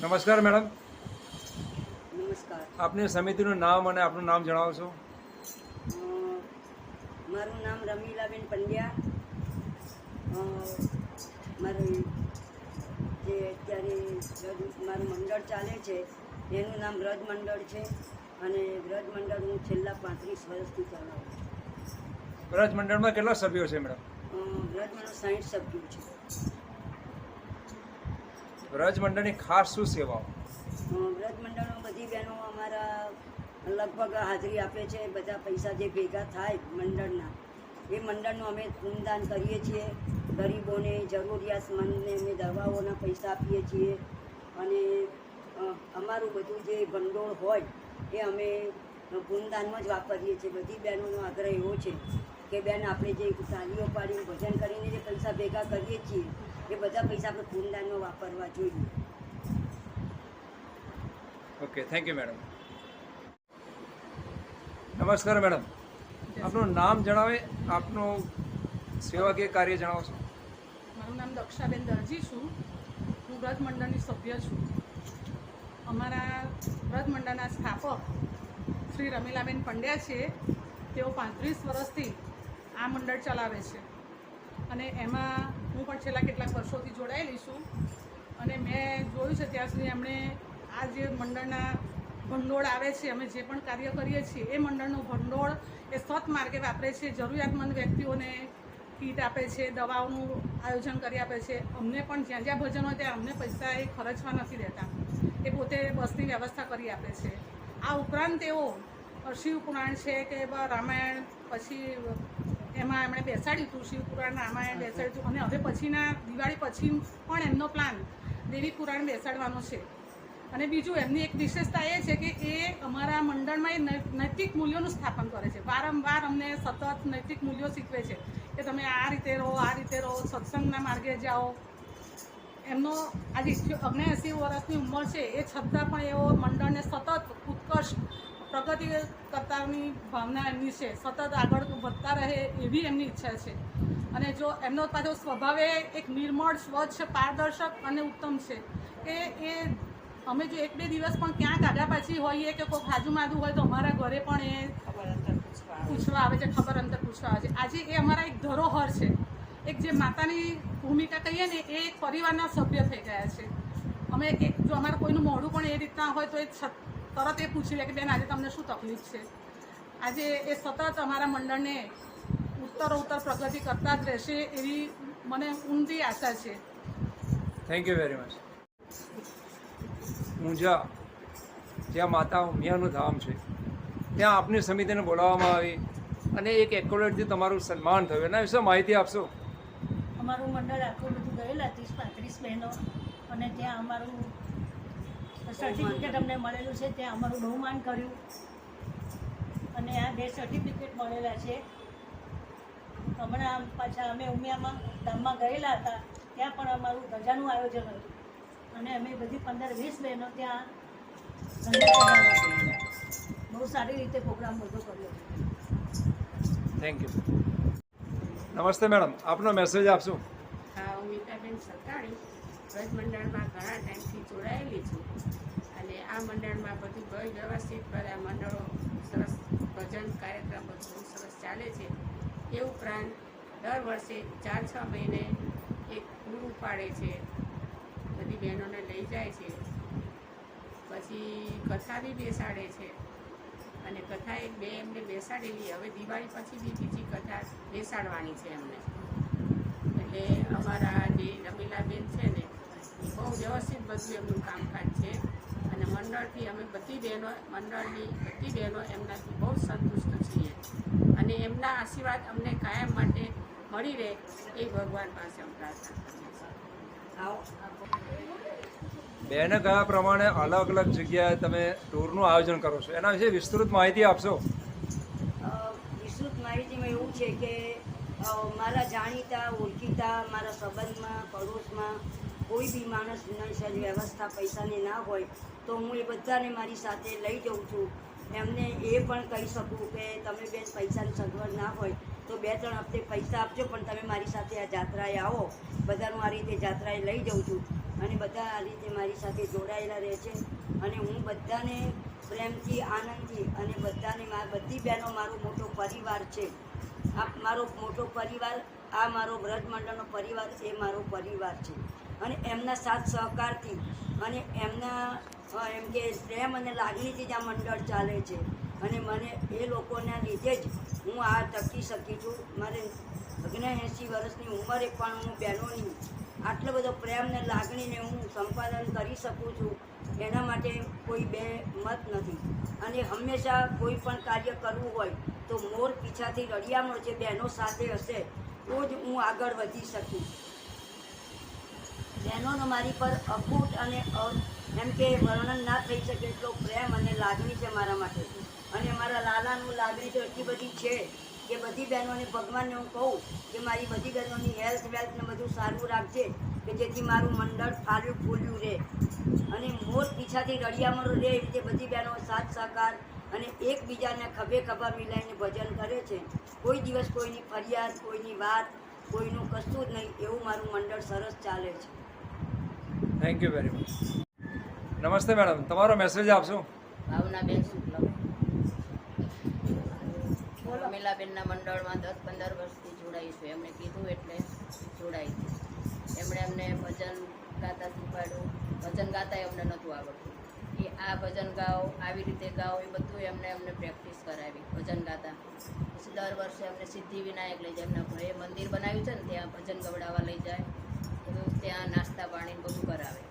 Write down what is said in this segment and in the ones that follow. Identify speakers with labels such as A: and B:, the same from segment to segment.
A: નમસ્કાર મેડમ,
B: નમસ્કાર.
A: આપની સમિતિનું નામ અને આપનું નામ જણાવશો?
B: મારું નામ રમીલાબેન પંડ્યા. મારું જે અત્યારે મારું મંડળ ચાલે છે એનું નામ વ્રજ મંડળ છે અને વ્રજ મંડળ હું છેલ્લા 35 વર્ષથી ચલાવું છું.
A: વ્રજ મંડળમાં કેટલા સભ્યો છે મેડમ?
B: વ્રજ મંડળ 60 સભ્યો છે.
A: વ્રજ મંડળની ખાસ શું સેવાઓ?
B: વ્રજ મંડળમાં બધી બહેનો અમારા લગભગ હાજરી આપે છે. બધા પૈસા જે ભેગા થાય મંડળના, એ મંડળનું અમે પૂનદાન કરીએ છીએ. ગરીબોને, જરૂરિયાતમંદને અમે દવાઓના પૈસા આપીએ છીએ અને અમારું બધું જે ભંડોળ હોય એ અમે પૂનદાનમાં જ વાપરીએ છીએ. બધી બહેનોનો આગ્રહ એવો છે કે બેન, આપણે જે તાલીઓ પાડીને ભજન કરીને જે પૈસા ભેગા કરીએ છીએ એ બધા પૈસા આપણે પૂનદાનમાં વાપરવા જોઈએ.
A: Okay, thank you madam. નમસ્કાર મેડમ, આપનું નામ જણાવે, આપનું સેવાકીય કાર્ય જણાવશો?
C: મારું નામ દક્ષાબેન દરજી છું. હું વ્રજ મંડળની સભ્ય છું. અમારા વ્રજ મંડળના સ્થાપક શ્રી રમીલાબેન પંડ્યા છે. તેઓ 35 વર્ષથી આ મંડળ ચલાવે છે અને એમાં હું પણ છેલ્લા કેટલાક વર્ષોથી જોડાયેલી છું. અને મેં જોયું છે ત્યાં સુધી એમણે આ જે મંડળના ભંડોળ આવે છે, અમે જે પણ કાર્ય કરીએ છીએ એ મંડળનું ભંડોળ એ સત માર્ગે વાપરે છે. જરૂરિયાતમંદ વ્યક્તિઓને કીટ આપે છે, દવાઓનું આયોજન કરી આપે છે. અમને પણ જ્યાં જ્યાં ભજન હોય ત્યાં અમને પૈસા એ ખર્ચવા નથી દેતા. એ પોતે બસની વ્યવસ્થા કરી આપે છે. આ ઉપરાંત તેઓ શિવ પુરાણ છે કે રામાયણ, પછી એમાં એમણે બેસાડ્યું હતું શિવ પુરાણ, રામાયણ બેસાડ્યું હતું. અને હવે પછીના દિવાળી પછી પણ એમનો પ્લાન દેવી પુરાણ બેસાડવાનો છે. અને બીજું એમની એક વિશેષતા એ છે કે એ અમારા મંડળમાં એ નૈતિક મૂલ્યોનું સ્થાપન કરે છે. વારંવાર અમને સતત નૈતિક મૂલ્યો શીખવે છે કે તમે આ રીતે રહો, આ રીતે રહો, સત્સંગના માર્ગે જાઓ. એમનો આજે 79 વર્ષની ઉંમર છે, એ છતાં પણ એવો મંડળને સતત ઉત્કર્ષ પ્રગતિ કરતાની ભાવના એમની છે. સતત આગળ વધતા રહે એવી એમની ઈચ્છા છે. અને જો એમનો પાછો સ્વભાવે એક નિર્મળ, સ્વચ્છ, પારદર્શક અને ઉત્તમ છે કે એ અમે જો 1-2 દિવસ પણ ક્યાંક આગા પાછી હોઈએ કે કોઈ હાજુમાદું હોય તો અમારા ઘરે પણ એ પૂછવા આવે છે, ખબર અંતર પૂછવા આવે છે. આજે એ અમારા એક ધરોહર છે. એક જે માતાની ભૂમિકા કહીએ ને, એ એક પરિવારના સભ્ય થઈ ગયા છે. અમે જો અમારે કોઈનું મોઢું પણ એ રીતના હોય તો એ તરત એ પૂછી લે કે બેન, આજે તમને શું તકલીફ છે. આજે એ સતત અમારા મંડળને ઉત્તરોત્તર પ્રગતિ કરતા જ રહેશે એવી મને ઊંડી આશા છે.
A: Thank you very much. Unjha, જ્યાં માતા ઉમિયાનું ધામ છે, ત્યાં આપની સમિતિને બોલાવવામાં આવી અને એક એકોલેટથી તમારું સન્માન થયું. એના વિશે માહિતી આપશો?
D: અમારું મંડળ આખું બધું ગયેલા 30-35 બહેનો, અને ત્યાં અમારું સર્ટિફિકેટ અમને મળેલું છે. ત્યાં અમારું બહુમાન કર્યું અને આ 2 સર્ટિફિકેટ મળેલા છે. હમણાં પાછા અમે ઉમિયામાં ધામમાં ગયેલા હતા, ત્યાં પણ અમારું ધજાનું આયોજન હતું અને અમે બધી 15-20 બહેનો ત્યાં બહુ સારી રીતે પ્રોગ્રામ બધો કર્યો.
A: Thank you. નમસ્તે મેડમ, આપનો મેસેજ આપશો?
E: હા, હું મીતાબેન સરકારી વ્રજ મંડળમાં ઘણા ટાઈમથી જોડાયેલી છું અને આ મંડળમાં બધું બહુ વ્યવસ્થિત બધા મંડળો સરસ ભજન કાર્યક્રમ બધું બહુ સરસ ચાલે છે. એ ઉપરાંત દર વર્ષે 4-6 મહિને એક ટૂર ઉપાડે છે, બધી બહેનોને લઈ જાય છે. પછી કથા બી બેસાડે છે અને કથા 1-2 એમને બેસાડેલી. હવે દિવાળી પછી બી બીજી કથા બેસાડવાની છે એમને. એટલે અમારા જે રમીલાબેન છે ને, એ બહુ વ્યવસ્થિત બધું એમનું કામકાજ છે અને મંડળથી અમે બધી બહેનો, મંડળની બધી બહેનો એમનાથી બહુ સંતુષ્ટ છીએ અને એમના આશીર્વાદ અમને કાયમ માટે મળી રહે એ ભગવાન પાસે અમે પ્રાર્થના કરીએ છીએ.
A: બેને કયા પ્રમાણે અલગ અલગ જગ્યાએ તમે ટૂરનું આયોજન કરો છો, એના વિશે વિસ્તૃત માહિતી આપશો?
B: વિસ્તૃત માહિતીમાં એવું છે કે મારા જાણીતા, ઓળખીતા, મારા સંબંધમાં, પડોશમાં કોઈ બી માણસની વ્યવસ્થા પૈસાની ના હોય તો હું એ બધાને મારી સાથે લઈ જાઉં છું. એમને એ પણ કહી શકું કે તમે બેન પૈસાની સગવડ ના હોય તો 2-3 હપ્તે પૈસા આપજો, પણ તમે મારી સાથે આ જાત્રાએ આવો. બધાનું આ રીતે જાત્રાએ લઈ જાઉં છું. અને બધા આ રીતે મારી સાથે જોડાયેલા રહે છે અને હું બધાને પ્રેમથી આનંદથી અને બધાને બધી બહેનો મારો મોટો પરિવાર છે. આ મારો મોટો પરિવાર, આ મારો વ્રત મંડળનો પરિવાર એ મારો પરિવાર છે અને એમના સાથ સહકારથી અને એમના એમ કે પ્રેમ અને લાગણીથી જ આ મંડળ ચાલે છે અને મને એ લોકોના લીધે જ હું આ ટકી શકી છું. મારે 79 વર્ષની ઉંમરે પણ હું બહેનોની આટલો બધો પ્રેમ ને લાગણીને હું સંપાદન કરી શકું છું એના માટે કોઈ બે મત નથી. અને હંમેશા કોઈ પણ કાર્ય કરવું હોય તો મોર પીછાથી રળિયામણો છે, બહેનો સાથે હશે તો જ હું આગળ વધી શકું. બહેનોનો મારી પર અખૂટ અને એમ કે વર્ણન ના થઈ શકે એટલો પ્રેમ અને લાગણી છે મારા માટે. અને મારા લાલાનું લાગણી તો એટલી બધી છે કે બધી બહેનોને ભગવાનને હું કહું કે મારી બધી બહેનોની હેલ્થ વેલ્થ ને બધું સારું રાખજે કે જેથી મારું મંડળ ફાલ્યું ફૂલ્યું રહે અને મોર પીછાથી રળિયામણો રહે. એ રીતે બધી બહેનો સાથ સહકાર અને એકબીજાને ખભે ખભા મિલાઈને ભજન કરે છે. કોઈ દિવસ કોઈની ફરિયાદ, કોઈની વાત, કોઈનું કશું જ નહીં. એવું મારું મંડળ સરસ ચાલે છે.
A: Thank you very much. નમસ્તે મેડમ, તમારો મેસેજ આપશો.
E: ભાવનાબેન શુક્લ, રમીલાબેનના મંડળમાં 10-15 વર્ષથી જોડાઈ છું. એમણે કીધું એટલે જોડાઈ. એમણે અમને ભજન ગાતા શીખવાડ્યું. ભજન ગાતા અમને નહોતું આવડતું. એ આ ભજન ગાઓ, આવી રીતે ગાઓ, એ બધું અમને પ્રેક્ટિસ કરાવી ભજન ગાતા. પછી દર વર્ષે અમને સિદ્ધિ વિનાયક લઈ જાય. એમના ઘરે મંદિર બનાવ્યું છે ને ત્યાં ભજન ગવડાવવા લઈ જાય. બધું ત્યાં નાસ્તા પાણી બધું કરાવે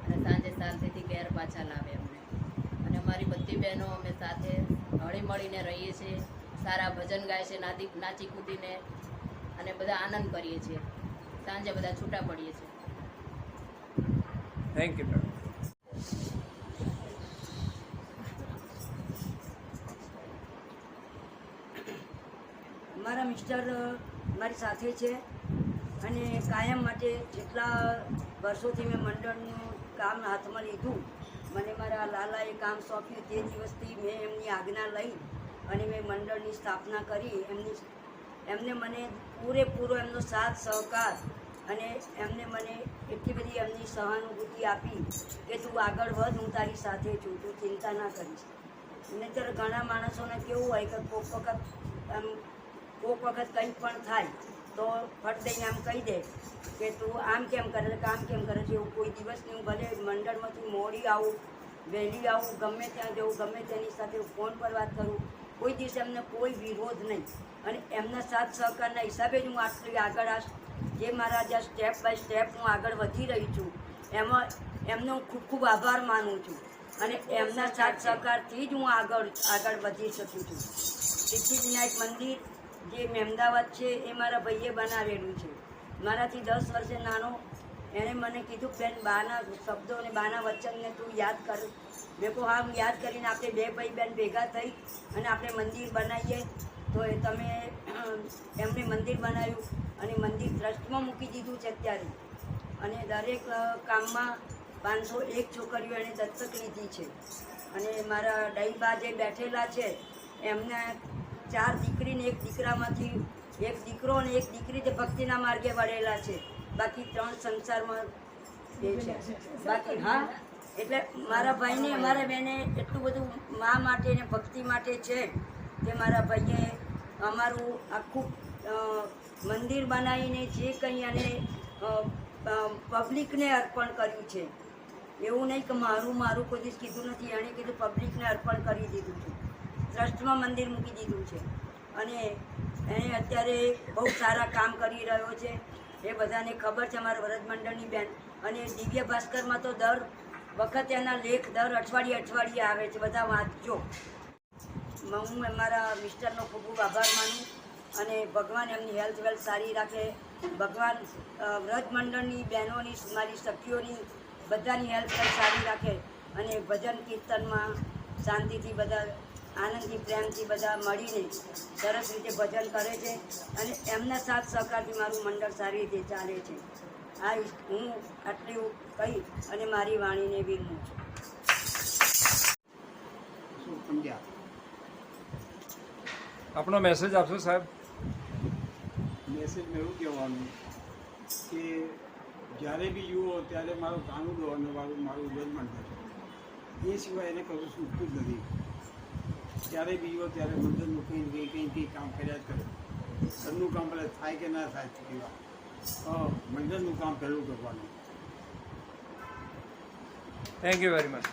E: અને સાંજે શાંતિથી ઘેર પાછા લાવે અમને. અને અમારી બધી બહેનો અમે સાથે હળી મળીને રહીએ છીએ. સારા ભજન ગાય છે, નાચી કૂદીને અને બધા આનંદ કરીએ છીએ. સાંજે બધા છૂટા પડીએ છીએ.
A: Thank you madam.
B: મારા મિસ્ટર મારી સાથે છે અને કાયમ માટે જેટલા વર્ષોથી મેં મંડળનું કામ હાથમાં લીધું, મને મારા લાલાએ કામ સોંપ્યું તે દિવસથી મેં એમની આજ્ઞા લઈ અને મેં મંડળની સ્થાપના કરી. એમને મને પૂરેપૂરો એમનો સાથ સહકાર અને એમને મને એટલી બધી એમની સહાનુભૂતિ આપી કે તું આગળ વધ, હું તારી સાથે છું, તું ચિંતા ના કરીશ. નહીંતર ઘણા માણસોને કેવું હોય કે કોઈક વખત કંઈ પણ થાય તો ફટ દઈને આમ કહી દે કે તું આમ કેમ કરે છે, કામ કેમ કરે છે. એવું કોઈ દિવસની હું ભલે મંડળમાંથી મોડી આવું, વહેલી આવું, ગમે ત્યાં જવું, ગમે તેની સાથે ફોન પર વાત કરું, કોઈ દિવસે એમને કોઈ વિરોધ નહીં. અને એમના સાથ સહકારના હિસાબે જ હું આટલી આગળ જે મારા જ્યાં સ્ટેપ બાય સ્ટેપ હું આગળ વધી રહી છું એમાં એમનો હું ખૂબ ખૂબ આભાર માનું છું. અને એમના સાથ સહકારથી જ હું આગળ વધી શકું છું. સિદ્ધિ વિનાયક મંદિર જે મહેમદાવાદ છે એ મારા ભાઈએ બનાવેલું છે. મારાથી 10 વર્ષે નાનો. એણે મને કીધું બેન બાના શબ્દો અને બાના વચનને તું યાદ કર. મેં કહું હા, હું યાદ કરીને આપણે 2 ભાઈ બહેન ભેગા થઈ અને આપણે મંદિર બનાવીએ. તો એ તમે એમને મંદિર બનાવ્યું અને મંદિર ટ્રસ્ટમાં મૂકી દીધું છે અત્યારે. અને દરેક કામમાં 501 છોકરીઓ એણે દત્તક લીધી છે. અને મારા ડઈબા જે બેઠેલા છે એમને 4 દીકરી ને 1 દીકરામાંથી 1 દીકરો અને 1 દીકરી તે ભક્તિના માર્ગે વળેલા છે. બાકી 3 સંસારમાં એ છે. બાકી હા, એટલે મારા ભાઈને અમારા બેને એટલું બધું મા માટે ને ભક્તિ માટે છે કે મારા ભાઈએ અમારું આખું મંદિર બનાવીને જે કંઈ અને પબ્લિકને અર્પણ કર્યું છે. એવું નહીં કે મારું કોઈ દિવસ કીધું નથી. એણે કીધું પબ્લિકને અર્પણ કરી દીધું છે. ટ્રસ્ટમાં મંદિર મૂકી દીધું છે અને એણે અત્યારે બહુ સારા કામ કરી રહ્યો છે. એ બધાને ખબર છે, અમારા વ્રત મંડળની બેન. અને દિવ્ય ભાસ્કરમાં તો દર વખત એના લેખ દર અઠવાડિયે આવે છે, બધા વાંચજો. હું મારા મિસ્ટરનો ખૂબ ખૂબ આભાર માનું અને ભગવાન એમની હેલ્થ વેલ્થ સારી રાખે. ભગવાન વ્રત મંડળની બહેનોની, મારી સખીઓની બધાની હેલ્થ વેલ્થ સારી રાખે અને ભજન કીર્તનમાં શાંતિથી બધા આનંદથી પ્રેમથી બધા મળીને સરસ રીતે ભજન કરે છે અને એમના સાથ સહકારથી મારું મંડળ સારી રીતે ચાલે છે. આ હું આટલું કહી અને મારી વાણીને વિરમું છું.
A: આપનો મેસેજ આપશો સાહેબ.
F: મેસેજમાં એવું કહેવાનું કે જ્યારે બી જુઓ ત્યારે મારો કાનુડો અને મારું ધ્વજમંડળ એ સિવાય એને કશું સૂચતું જ નથી. જ્યારે બી જુઓ ત્યારે મંદિરનું કંઈ કામ કર્યા જ કરે. ઘરનું કામ ભલે થાય કે ના થાય છોકરી વાત, મંદિરનું કામ પહેલું કરવાનું.
A: Thank you very much.